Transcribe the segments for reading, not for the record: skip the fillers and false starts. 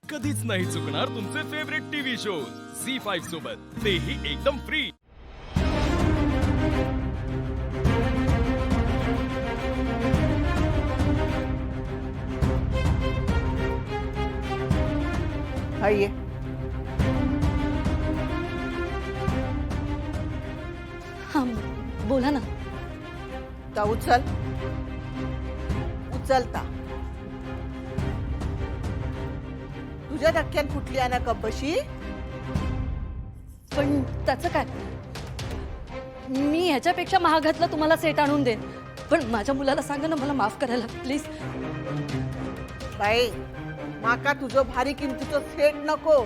कधीच नाही चुकणार तुमचे फेवरेट टीव्ही शोज झी5 सोबत, तेही एकदम फ्री। ये हाँ बोला ना। ता उचल उचलता तुझ्या धक्क्यान फुटली आहे ना कब्बशी। पण त्याचं काय, मी ह्याच्यापेक्षा महागातला तुम्हाला सेट आणून देईन, पण माझ्या मुलाला सांगा ना मला माफ करायला प्लीज। बाई माका तुझं भारी किमतीचं सेट नको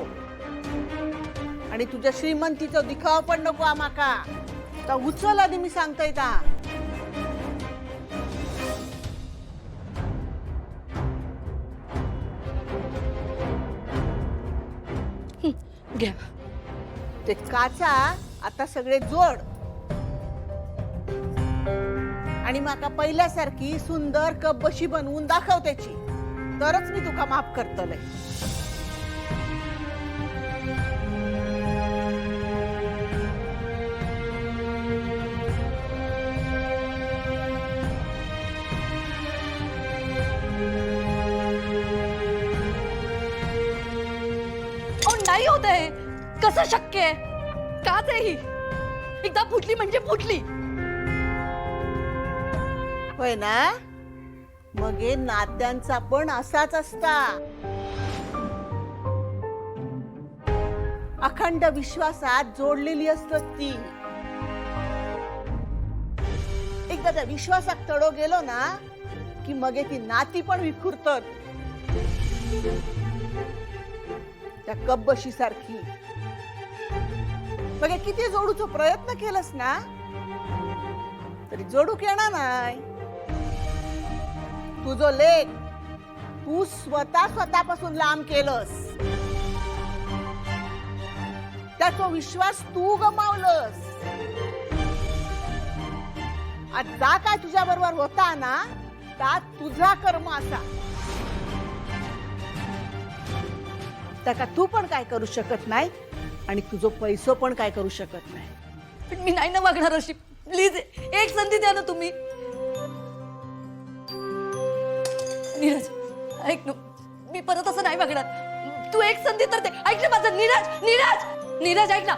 आणि तुझ्या श्रीमंतीचं दिखाव पण नको आमाका। ता उचल आधी मी सांगतोय ता। घ्या ते काचा आता सगळे जोड आणि माका पहिल्यासारखी सुंदर कब्बशी बनवून दाखव त्याची, तरच मी तुका माफ करतले। नाही होत आहे, कसं शक्य आहे? काच आहे ही, एकदा फुटली म्हणजे फुटली। होय ना, मग हे नात्यांचा पण असाच असता। अखंड विश्वासात जोडलेली असतात ती। एकदा त्या विश्वासात तडो गेलो ना की मग ती नाती पण विखुरतात। त्या कब्बशी सारखी मग किती जोडूचा प्रयत्न केलास ना तरी जोडूक येणार नाही। तुझो लेख तू स्वतःपासून लांब केलंस, त्याचा विश्वास तू गमावलंस। आज जा काय तुझ्या बरोबर होता ना ता तुझा कर्म असा, त्याका तू पण काय करू शकत नाही आणि तुझो पैसो पण काय करू शकत नाही। पण मी नाही ना वागणार अशी, प्लीज एक संधी द्या ना तुम्ही। नीरज ऐक ना, मी परत असं नाही वागणार, तू एक संधी तर दे। ऐक ना माझं नीरज, नीरज नीरज ऐक ना।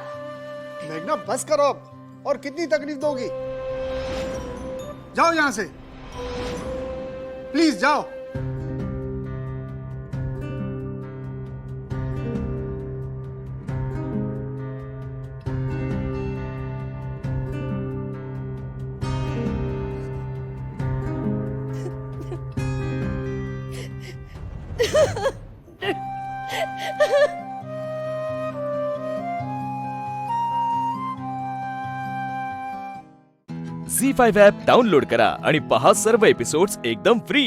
मेघना बस करो अब, और कितनी तकलीफ दोगी? जाओ यहां से, प्लीज जाओ। झी5 ॲप डाउनलोड करा आणि पहा सर्व एपिसोड्स एकदम फ्री।